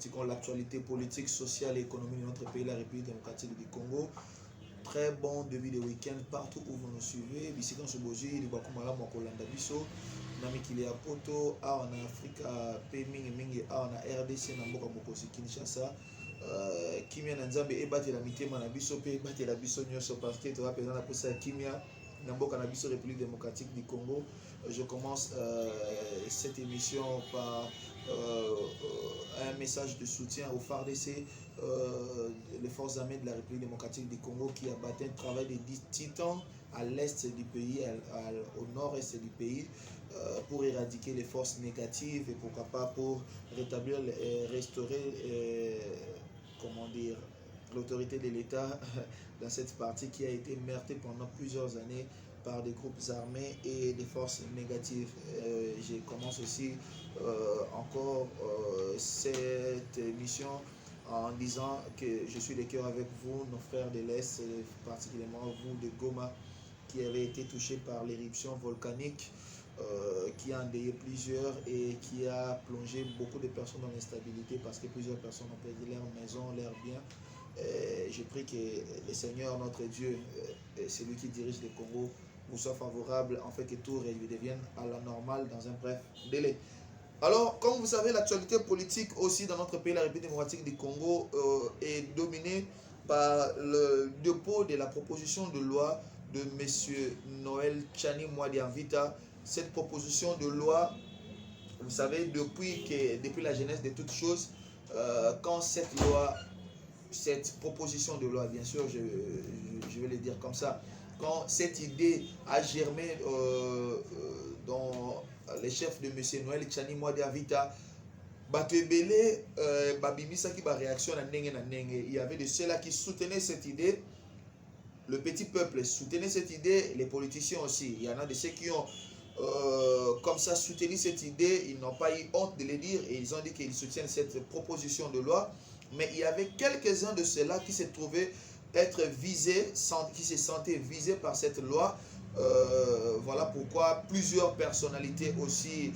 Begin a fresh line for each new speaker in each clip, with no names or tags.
pratiquons l'actualité politique, sociale et économique de notre pays, la République démocratique du Congo. Très bon début de week-end partout où vous nous suivez. Bisika Soboji, Libakumala Mokolanda Biso, Namikili Poto, en Afrique, Peming, Mingi, en RDC, Namboka Mokosi Kinshasa. Kimia Nanzambe, Ebate la Mitema Nabiso, Ebate la Biso Nyoso, parce que tu vas présenter la poste Kimia, Namboka Nabiso, République démocratique du Congo. Je commence cette émission par un message de soutien au FARDC, les forces armées de la République démocratique du Congo qui a battu un travail de 10 titans à l'est du pays, au nord-est du pays, pour éradiquer les forces négatives et pourquoi pas pour rétablir, restaurer, comment dire, l'autorité de l'État dans cette partie qui a été meurtrie pendant plusieurs années par des groupes armés et des forces négatives. Je commence aussi encore cette émission en disant que je suis de cœur avec vous, nos frères de l'Est, particulièrement vous de Goma, qui avez été touchés par l'éruption volcanique qui a endeuillé plusieurs et qui a plongé beaucoup de personnes dans l'instabilité parce que plusieurs personnes ont perdu leur maison, leurs biens. Je prie que le Seigneur, notre Dieu, celui qui dirige le Congo, vous soit favorable, en fait que tout redevienne à la normale dans un bref délai. Alors, comme vous savez, l'actualité politique aussi dans notre pays, la République démocratique du Congo, est dominée par le dépôt de la proposition de loi de M. Noël Tchani Mwadianvita. Cette proposition de loi, vous savez, depuis la genèse de toutes choses, quand cette proposition de loi, bien sûr, je vais le dire comme ça, quand cette idée a germé dans les chefs de M. Noël Tchani Mwadianvita, il y avait de ceux-là qui soutenaient cette idée. Le petit peuple soutenait cette idée, les politiciens aussi. Il y en a de ceux qui ont comme ça soutenu cette idée, ils n'ont pas eu honte de le dire et ils ont dit qu'ils soutiennent cette proposition de loi. Mais il y avait quelques-uns de ceux-là qui se trouvaient être visés, qui se sentaient visés par cette loi. Voilà pourquoi plusieurs personnalités aussi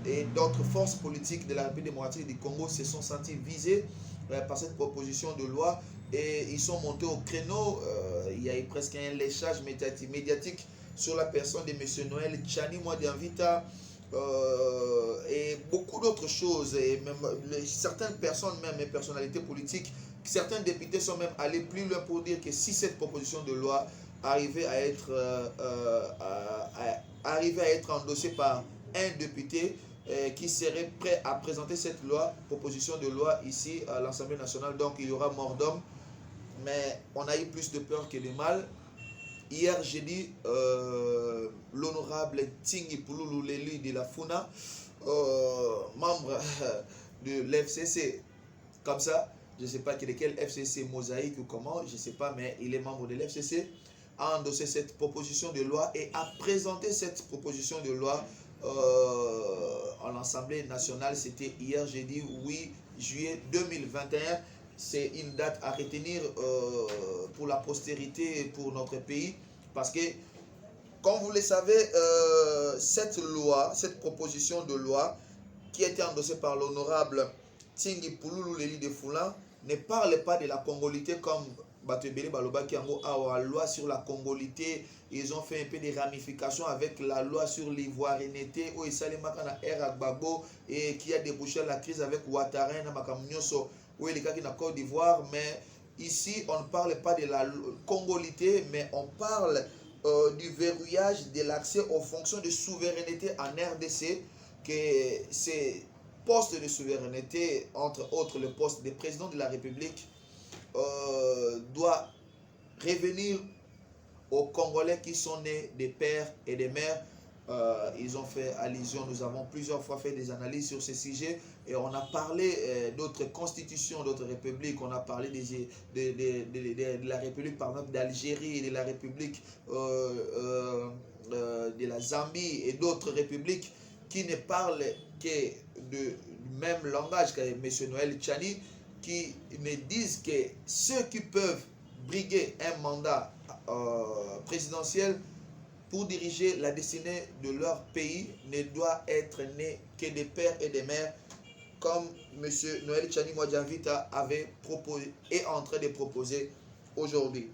et d'autres forces politiques de la République démocratique du Congo se sont sentis visés par cette proposition de loi et ils sont montés au créneau. Il y a eu presque un léchage médiatique sur la personne de M. Noël Tchani Mwadianvita et beaucoup d'autres choses. Et même certaines personnes, même les personnalités politiques, certains députés sont même allés plus loin pour dire que si cette proposition de loi arrivait à être endossée par un député qui serait prêt à présenter cette proposition de loi ici à l'Assemblée nationale, donc il y aura mort d'homme. Mais on a eu plus de peur que de mal. Hier, j'ai dit l'honorable Tingi Pouloulou, l'élu de la FUNA, membre de l'FCC, comme ça, je ne sais pas de quel FCC mosaïque ou comment, je ne sais pas, mais il est membre de l'FCC, a endossé cette proposition de loi et a présenté cette proposition de loi à l'Assemblée nationale. C'était hier, jeudi 8 juillet 2021. C'est une date à retenir pour la postérité et pour notre pays. Parce que, comme vous le savez, cette proposition de loi qui a été endossée par l'honorable Tingi Pouloulou Leli de Foulan ne parle pas de la congolité comme Batebele Baloba qui a la loi sur la congolité. Ils ont fait un peu des ramifications avec la loi sur l'ivoiriété où et qui a débouché la crise avec Ouattara et Namakamnyoso où il est en Côte d'Ivoire. Mais ici, on ne parle pas de la congolité, mais on parle du verrouillage de l'accès aux fonctions de souveraineté en RDC, que ces postes de souveraineté, entre autres le poste de président de la République, doit revenir aux Congolais qui sont nés des pères et des mères. Ils ont fait allusion, nous avons plusieurs fois fait des analyses sur ces sujets et on a parlé d'autres constitutions, d'autres républiques, on a parlé de la République par exemple d'Algérie, de la République de la Zambie et d'autres républiques qui ne parlent que du même langage que M. Noël Tchani, qui me disent que ceux qui peuvent briguer un mandat présidentiel pour diriger la destinée de leur pays ne doit être né que des pères et des mères comme M. Noël Tchani Mwadjavita avait proposé, est en train de proposer aujourd'hui.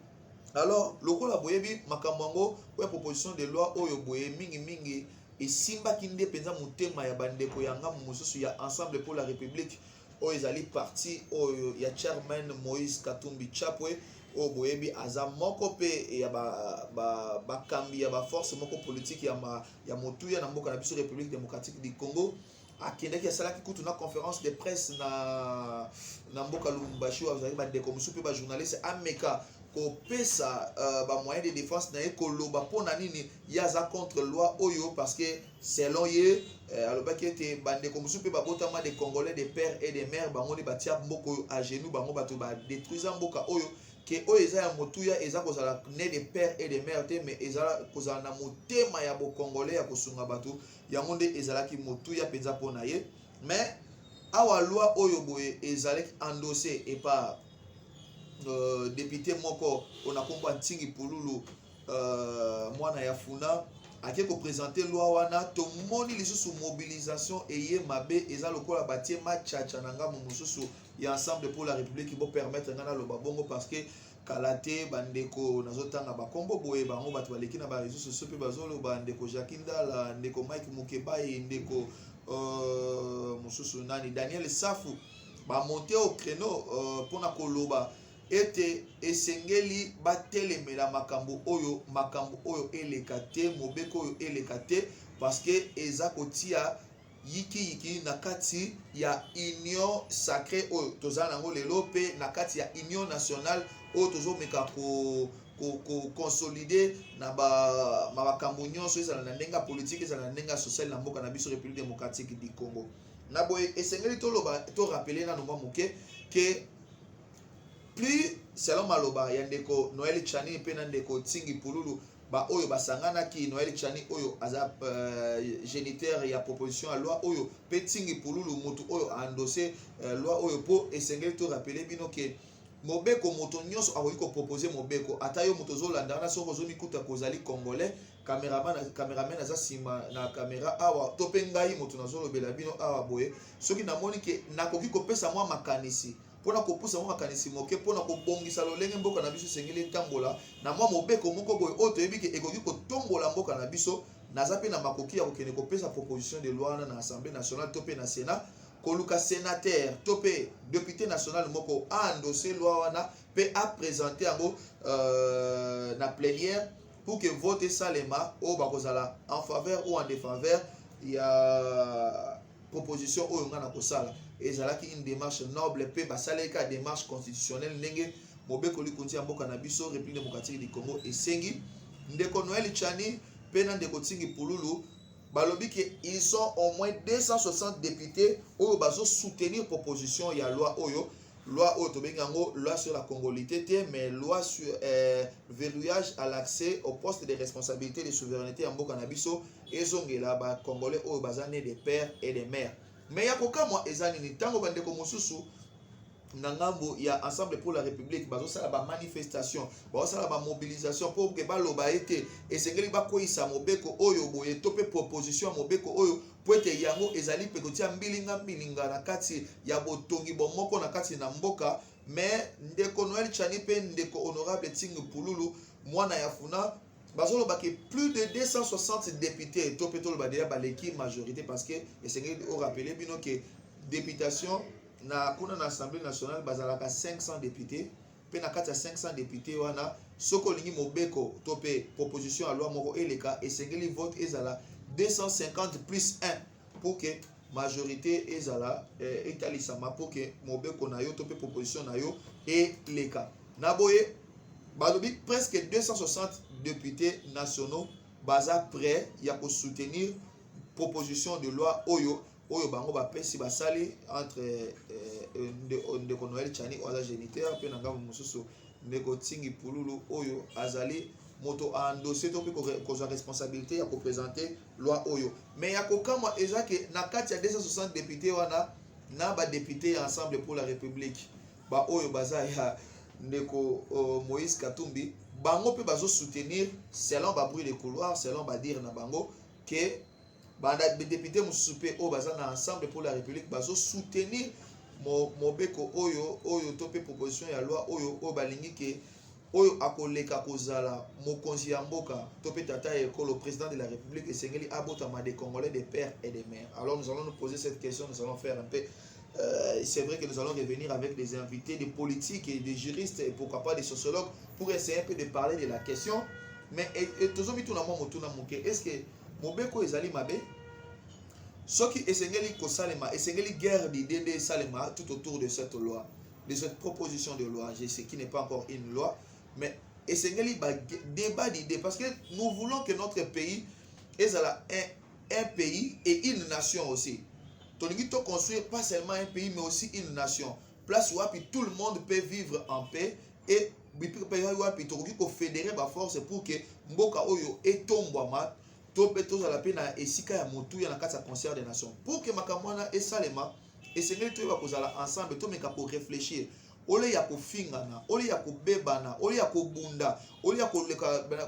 Alors, le coup la boyebi makambango ou proposition de loi oyo boye mingi et simba kinde penza mutema ya bandeko yanga mususu ya ensemble pour la république oyo ezali parti oyo ya chairman Moïse Katumbi Chapwe oyo boyebi aza moko pe ya bakambi ya force moko politique ya motuya na mboka na biso République démocratique du Congo akendaki asalaki kutu na conférence de presse na mboka Lubumbashi oyo azali bandeko mosusu pe bajournaliste ameka kopesa moyen de défense na ye koloba mpona nini ye aza contre loi oyo parce que selon ye alobaki ete bandeko mosusu mpe babotama de congolais de père et de mère bango nde batia mboka oyo a genoux bango bato badétruisa mboka oyo ke oyo eza ya motuya eza kozala ne de père et de mère te mais ezala kozala na motema ya bocongolais ya kosunga bato yango nde ezalaki motuya mpenza mpona ye mais awa loi oyo boye ezalaki endossé epa député moko on a kombo Ntingi Pululu mwana ya funa ake ko présenter loi wana to moni lisusu mobilisation eye mabe eza lokola batie machacha na ngamu mususu ya ensemble pour la république bo permettre ngana loba bongo parce que kalate bandeko nazotanga bakombo boye bango bato baleki na ba réseaux sociaux pe bazolo bandeko Jakinda la ndeko Mike Mukebai ndeko mususu nani Daniel Safu ba monter au créneau pour na koloba ete esengeli batelemela makambo oyo eleka te mobeko oyo eleka te parce que eza kotia yiki na kati ya union sacrée oyo tozala nango lelo pe na kati ya union nationale oyo tozomeka ko consolider na makambo nyonso ezala na ndenga politique ezala na ndenga sociale na mboka na biso République démocratique du Congo na boye esengeli toloba to rappeler na nomba moke ke plus selon maloba ya ndeko Noël Tchani pe na ndeko Ntingi Pululu ba oyo basanganaki Noël Tchani oyo aza géniteur ya proposition à loi oyo pe Ntingi Pululu moto oyo a endossé loi oyo po esengeli to rappeler bino ke mobeko moto nyonso akoki ko proposer mobeko ata yo moto zolanda na soko zoni kuta kozali congolais cameraman aza sima na caméra awa to pe ngai moto nazolobela bino awa boye soki namoni ke nakoki kopesa mwa makanisi pona kopusa mwa makanisi moke pona kobongisa lolenge mboka na biso sengeli tambola na mwa mobeko moko boye oyo toyebi ke ekoki kotombola mboka na biso naza pe na makoki ya kokende kopesa proposition de loi na assemblée nationale to pe na sénat koluka sénateur to pe député national moko a endossé loi wana pe a présenté yango na plénière pour que vote salema oyo bakozala en faveur ou en défaveur ya proposition oyo nga na kosala ezalaki une démarche noble pe basaleka démarche constitutionnelle ndenge mobeko likonzi ya mboka na biso République démocratique du Congo esengi ndeko Noël Tchani pe na ndeko Ntingi Pululu balobi ke ils sont au moins 260 députés oyo bazo soutenir proposition ya loi oyo tobengi yango loi sur la congolité mais loi sur verrouillage à l'accès au poste de responsabilité de souveraineté ya mboka na biso ezongela ba congolais oyo bazane des pères et des mères mais ya kokamwa eza nini ntango bandeko mosusu na ngambo ya ensemble pour la république bazosala ba manifestation bazosala ba mobilisation pour que baloba ete esengeli bakoyisa mobeko oyo boye to pe proposition ya mobeko oyo po ete yango ezali pe kotia mbilinga na kati ya botongi bomoko na kati na mboka mais ndeko Noël Tchani pe ndeko honorable Ntingi Pululu mwana ya funa bazoloba ke plus de 260 députés to pe toloba déjà baleki majorité parce que esengeli o rappeler bino ke députation na kuna na assemblée nationale bazalaka 500 députés pe na kati ya 500 députés wana soko lingi mobeko to pe proposition à loi moko eleka esengeli vote ezala 250 plus 1 pour que majorité ezala etalisama pour que mobeko na yo to pe proposition na yo eleka na boye balobi presque 260 députés nationaux baza prêt ya ko soutenir proposition de loi oyo bango bapesi basali entre ndeko Noël Tchani oyo géniteur pe na ngambo mosusu ndeko Ntingi Pululu oyo azali moto a endossé to pe kozwa responsabilité ya koprésenter loi oyo mais ya kokamwa eza ke na kati ya 260 députés wana na badéputé ya ensemble pour la république ba oyo baza ya ndeko Moïse Katumbi bango pe bazo soutenir selon ba bruit de couloir selon ba dire na bango que Les députés Moussoupe au bazana ensemble pour la République bazo soutenir mobeko oyo topé proposition ya loi oyo balingi ke oyo akoleka kozala mokonzi ya mboka topé tata ekolo président de la République et sengeli abotama des Congolais, des pères et des mères. Alors nous allons nous poser cette question, nous allons faire un peu c'est vrai que nous allons revenir avec des invités, des politiques et des juristes et pourquoi pas des sociologues pour essayer un peu de parler de la question. Mais est-ce que mobeko ezali mabe soki esengeli kosalema esengeli guerre d'idées de salema tout autour de cette loi, de cette proposition de loi, je sais qui n'est pas encore une loi, mais esengeli débat d'idées parce que nous voulons que notre pays est un pays et une nation aussi. Tolingi to construire pas seulement un pays mais aussi une nation, place où tout le monde peut vivre en paix et tolingi ko fédérer ba force pour que mboka oyo etombwama tope tozala pe na esika ya motu ya na kati ya concert des nations pour que makambo wana esalema esengeli toyeba kozala ensemble tomeka ko réfléchir ole ya kofingana ole ya kobebana ole ya kobunda ole ya koleka na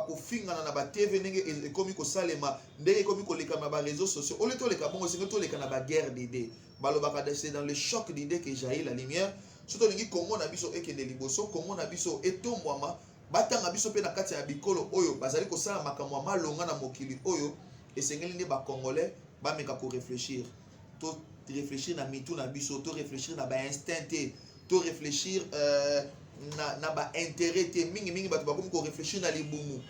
kofingana na ba TV ndenge ekomi kosalema ndenge ekomi koleka na ba réseaux sociaux ole toleka bongo esengeli toleka na ba guerre d'idées balobaka c'est dans le choc d'idées que jaillit la lumière surtout lingi Congo na biso ekende liboso Congo na biso etombwama batanga biso pe na kati ya bikolo oyo bazali kosala makambo malonga na mokili oyo esengeli nde ba Congolais bameka ko réfléchir to réfléchir na mitu na biso to réfléchir na ba instinct to réfléchir na ba intérêt te mingi bato bakomi ko réfléchir na libumu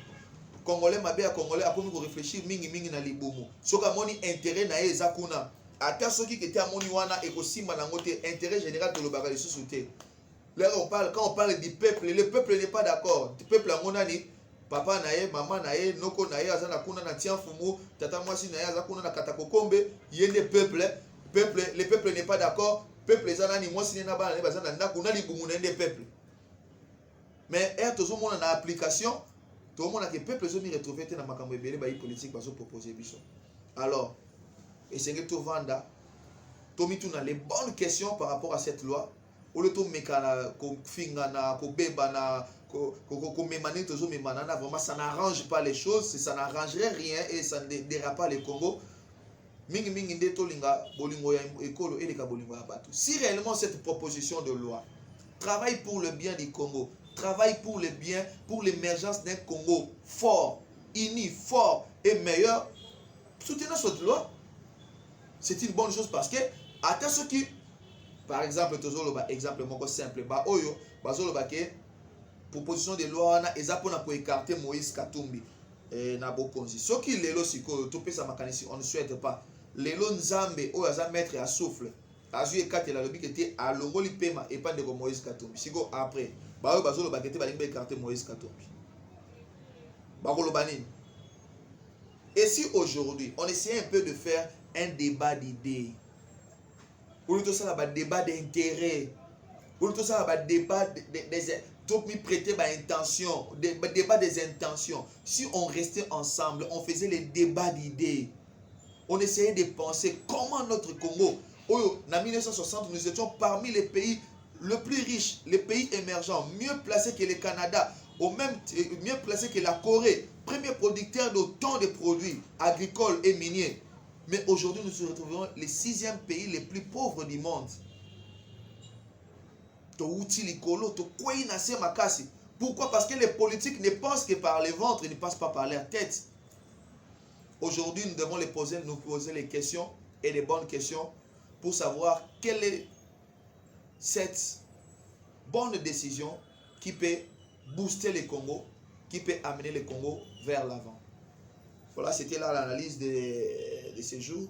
Congolais mabe ya Congolais akomi ko réfléchir mingi na libumu soka moni intérêt na eza kuna ata soki kete amoni wana ekosimba nango te intérêt général de lobaka les sociétés. Là, quand on parle du peuple, le peuple n'est pas d'accord. Le peuple a monani, papa nae, maman nae, noko nae, azana kuna na tian fumu, tata mwasi nae, azana kuna na katakokombe, yende peuple, le peuple n'est pas d'accord. Peuple zanani mwasi nena bana ne bazana na kuna libumu na yende peuple. Mais tozo mona na application, to mona que peuple zo mi retrouver te na makambo ebele ba politique bazo proposer biso. Alors, essayez to vanda, to mitu na les bonnes questions par rapport à cette loi. Au lieu de mekana ko fingana ko bebana ko memane tozo memanana vraiment ça n'arrange pas les choses, ça n'arrangerait rien et ça ne dérape pas le Congo. Mingi nde tolinga bolingo ya ekolo eleka bolingo ya bato. Si réellement cette proposition de loi travaille pour le bien du Congo, travaille pour le bien, pour l'émergence d'un Congo fort, uni, fort et meilleur, soutenir cette loi, c'est une bonne chose parce que à ceux qui par exemple, exemple simple, oyo bazoloba ke proposition de loi na ezapona pour écarter Moïse Katumbi na bokonzi. Soki lelo sikoyo to pesa makanisi on ne souhaite pas. Lelo nzambe oyo aza maître à souffle. Azu ekate la lobi kete alongoli pema epande ko Moïse Katumbi. Siko après, ba oyo bazoloba kete balingi écarter Moïse Katumbi. Bakoloba nini? Et si aujourd'hui on essayait un peu de faire un débat d'idées, pour tout ça, il y a débat d'intérêt. Pour tout ça, il y a débat des prêter intention, débat des intentions. Si on restait ensemble, on faisait les débats d'idées. On essayait de penser comment notre Congo, en 1960, nous étions parmi les pays les plus riches, les pays émergents, mieux placés que le Canada, mieux placés que la Corée, premier producteur d'autant de produits agricoles et miniers. Mais aujourd'hui, nous nous retrouvons le 6e pays le plus pauvre du monde. Pourquoi? Parce que les politiques ne pensent que par les ventres, ils ne passent pas par leur tête. Aujourd'hui, nous devons nous poser les questions et les bonnes questions pour savoir quelle est cette bonne décision qui peut booster le Congo, qui peut amener le Congo vers l'avant. Voilà, c'était là l'analyse de ce jour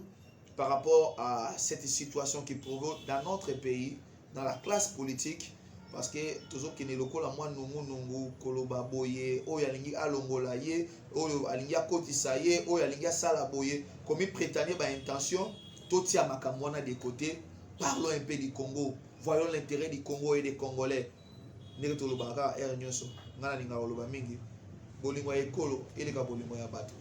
par rapport à cette situation qui provoque dans notre pays, dans la classe politique, parce que toujours qu'il y a lokola moi nungu koloba boye, o yalingi alongola ye, o yalingi akotisa ye, o yalingi sala boye, comme il prétendait ba intention, tout y a makamwana de côté, parlons un peu du Congo, voyons l'intérêt du Congo et des Congolais. Nere tolobaka er nyonso, ngana ninga oloba mingi, bolingo ya ekolo, eleka bolingo ya bato.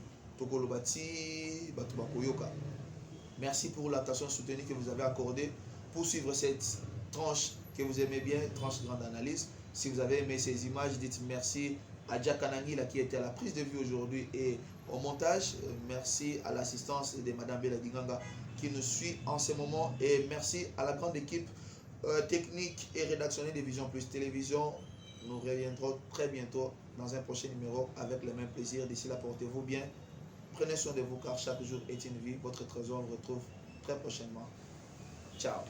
Merci pour l'attention soutenue que vous avez accordée pour suivre cette tranche que vous aimez bien, tranche grande analyse. Si vous avez aimé ces images, dites merci à Jack Anangila qui était à la prise de vue aujourd'hui et au montage. Merci à l'assistance de Madame Bella Dinganga qui nous suit en ce moment. Et merci à la grande équipe technique et rédactionnelle de Vision Plus Télévision. Nous reviendrons très bientôt dans un prochain numéro avec le même plaisir. D'ici là, portez-vous bien. Prenez soin de vous car chaque jour est une vie. Votre trésor vous retrouve très prochainement. Ciao.